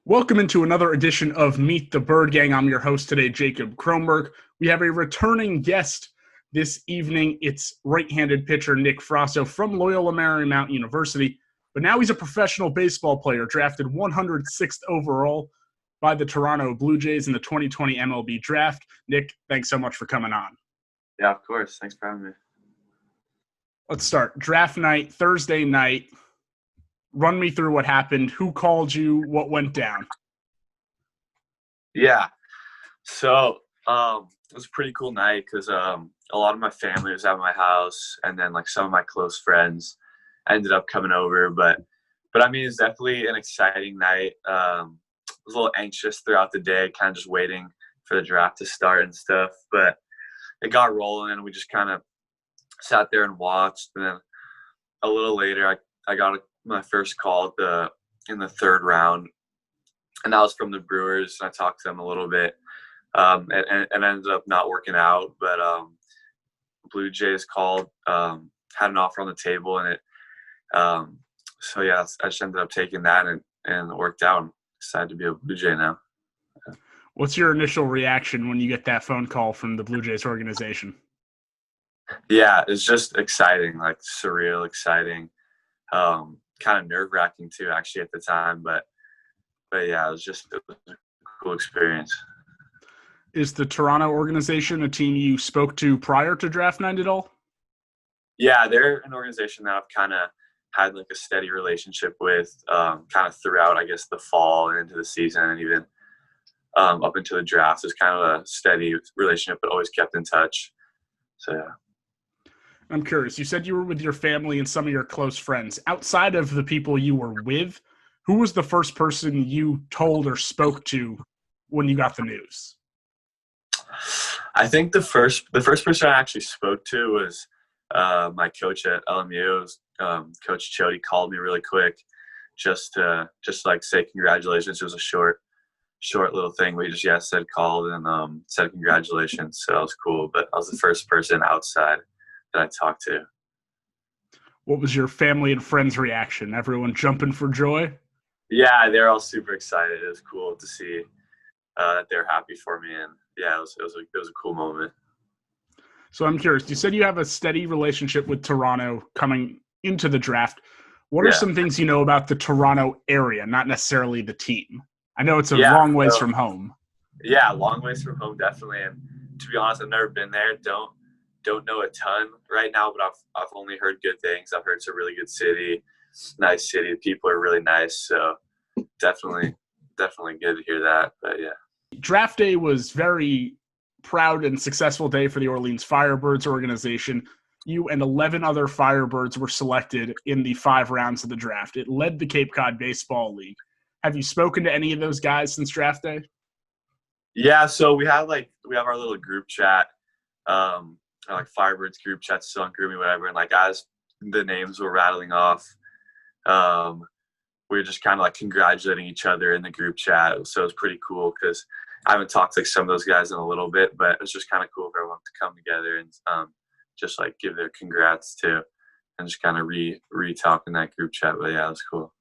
Welcome into another edition of Meet the Bird Gang. I'm your host today, Jacob Kronberg. We have a returning guest this evening. It's right-handed pitcher Nick Frasso from Loyola Marymount University, but now he's a professional baseball player, drafted 106th overall by the Toronto Blue Jays in the 2020 MLB Draft. Nick, thanks so much for coming on. Yeah, of course. Thanks for having me. Let's start. Draft night, Thursday night. Run me through what happened. Who called you? What went down? Yeah. So it was a pretty cool night because a lot of my family was at my house, and then like some of my close friends ended up coming over. But I mean, it's definitely an exciting night. I was a little anxious throughout the day, kind of just waiting for the draft to start and stuff. But it got rolling, and we just kind of sat there and watched. And then a little later, I got my first call in the third round, and that was from the Brewers. And I talked to them a little bit, and ended up not working out. But Blue Jays called, had an offer on the table, and so yeah, I just ended up taking that, and it worked out. I'm excited to be a Blue Jay now. What's your initial reaction when you get that phone call from the Blue Jays organization? Yeah, it's just exciting, like surreal, exciting. Kind of nerve-wracking too, actually, at the time, but yeah, it was a cool experience. Is the Toronto organization a team you spoke to prior to draft night at all? Yeah, they're an organization that I've kind of had like a steady relationship with, kind of throughout, I guess, the fall and into the season, and even up into the draft. It's kind of a steady relationship, but always kept in touch. So yeah. I'm curious. You said you were with your family and some of your close friends. Outside of the people you were with, who was the first person you told or spoke to when you got the news? I think the first person I actually spoke to was my coach at LMU. It was, Coach Chody called me really quick just to like say congratulations. It was a short little thing. We just called and said congratulations. So that was cool. But I was the first person outside that I talked to. What was your family and friends' reaction? Everyone jumping for joy? Yeah, they're all super excited. It was cool to see that they're happy for me, and yeah, it was a cool moment. So I'm curious. You said you have a steady relationship with Toronto coming into the draft. What are some things you know about the Toronto area, not necessarily the team? I know it's a long ways from home. Yeah, long ways from home, definitely. And to be honest, I've never been there. Don't know a ton right now, but I've only heard good things. I've heard it's a really good city, nice city. The people are really nice, so definitely good to hear that. But yeah, draft day was very proud and successful day for the Orleans Firebirds organization. You and 11 other Firebirds were selected in the 5 rounds of the draft. It led the Cape Cod Baseball League. Have you spoken to any of those guys since draft day? Yeah, so we have our little group chat. Like Firebirds group chat, still on GroupMe, whatever, and like as the names were rattling off, we were just kind of like congratulating each other in the group chat. So it was pretty cool because I haven't talked to like some of those guys in a little bit, but it was just kind of cool for everyone to come together and just like give their congrats to, and just kind of re-talk in that group chat. But yeah, it was cool.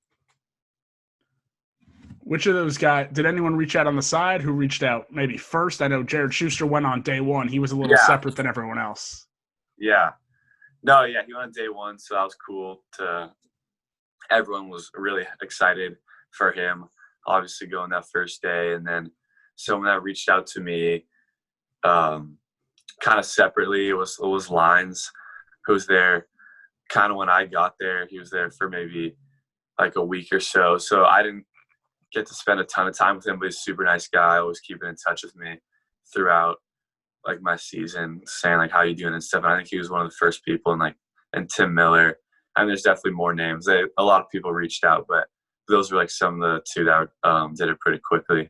Which of those guys, did anyone reach out on the side? Who reached out maybe first? I know Jared Schuster went on day one. He was a little separate than everyone else. Yeah. No, yeah, he went on day one, so that was cool. Everyone was really excited for him, obviously going that first day. And then someone that reached out to me kind of separately, it was Lines, who was there kind of when I got there. He was there for maybe like a week or so. So I didn't get to spend a ton of time with him, but he's a super nice guy, always keeping in touch with me throughout like my season, saying like how you doing and stuff. And I think he was one of the first people, and Tim Miller. I mean, there's definitely more names. A lot of people reached out, but those were like some of the two that did it pretty quickly.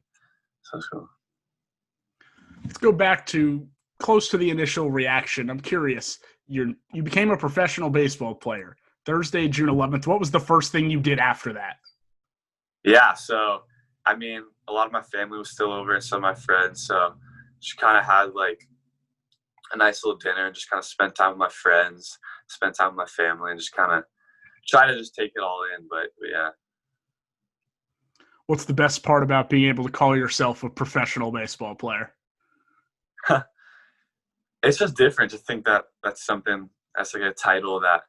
So it's cool. Let's go back to close to the initial reaction. I'm curious. You became a professional baseball player Thursday, June 11th. What was the first thing you did after that? Yeah, so, I mean, a lot of my family was still over and some of my friends, so just kind of had, like, a nice little dinner and just kind of spent time with my friends, spent time with my family, and just kind of try to just take it all in. But yeah. What's the best part about being able to call yourself a professional baseball player? It's just different to think that that's something that's like a title that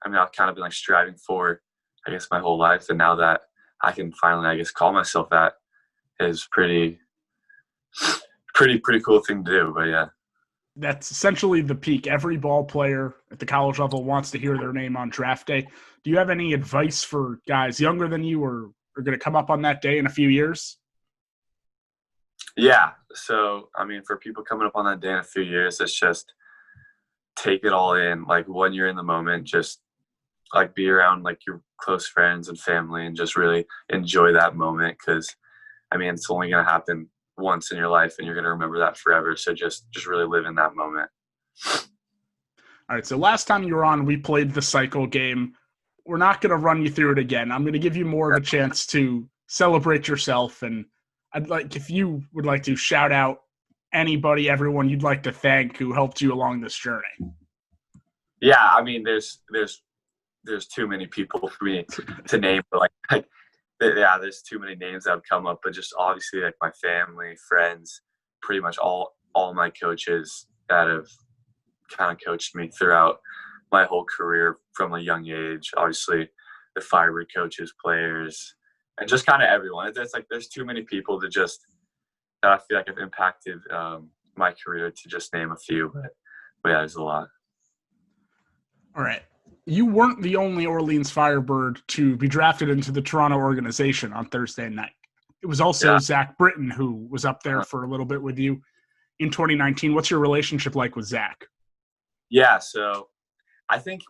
I've kind of been like striving for, I guess, my whole life. And now that I can finally, I guess, call myself that is pretty cool thing to do. But yeah. That's essentially the peak. Every ball player at the college level wants to hear their name on draft day. Do you have any advice for guys younger than you or are going to come up on that day in a few years? Yeah. So, for people coming up on that day in a few years, it's just take it all in. Like when you're in the moment, just like be around like your close friends and family and just really enjoy that moment. Cause it's only going to happen once in your life and you're going to remember that forever. So just really live in that moment. All right. So last time you were on, we played the cycle game. We're not going to run you through it again. I'm going to give you more of a chance to celebrate yourself. And I'd like, if you would like to shout out anybody, everyone you'd like to thank who helped you along this journey. Yeah. There's too many people for me to name, but there's too many names that have come up, but just obviously like my family, friends, pretty much all my coaches that have kind of coached me throughout my whole career from a young age. Obviously the Firebird coaches, players, and just kind of everyone. It's like there's too many people that I feel like have impacted my career to just name a few, but yeah, there's a lot. All right. You weren't the only Orleans Firebird to be drafted into the Toronto organization on Thursday night. It was also Zack Britton who was up there for a little bit with you in 2019. What's your relationship like with Zack? Yeah, so I think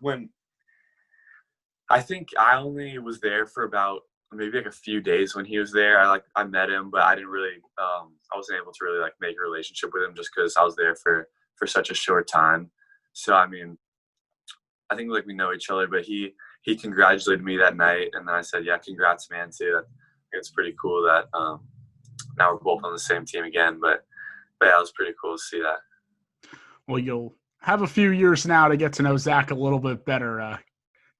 I only was there for about maybe like a few days when he was there. I met him, but I didn't really I wasn't able to really like make a relationship with him just because I was there for such a short time. So I think like we know each other, but he congratulated me that night, and then I said, "Yeah, congrats, man." Too. It's pretty cool that now we're both on the same team again. But yeah, it was pretty cool to see that. Well, you'll have a few years now to get to know Zack a little bit better,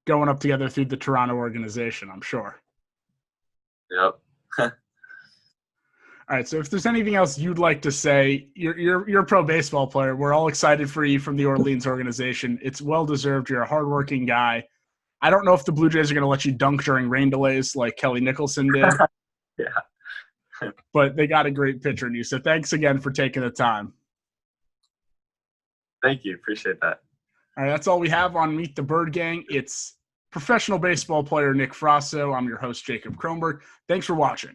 going up together through the Toronto organization, I'm sure. Yep. All right. So if there's anything else you'd like to say, you're a pro baseball player. We're all excited for you from the Orleans organization. It's well deserved. You're a hardworking guy. I don't know if the Blue Jays are going to let you dunk during rain delays like Kelly Nicholson did. Yeah. But they got a great pitcher in you. So thanks again for taking the time. Thank you. Appreciate that. All right. That's all we have on Meet the Bird Gang. It's professional baseball player Nick Frasso. I'm your host, Jacob Kronberg. Thanks for watching.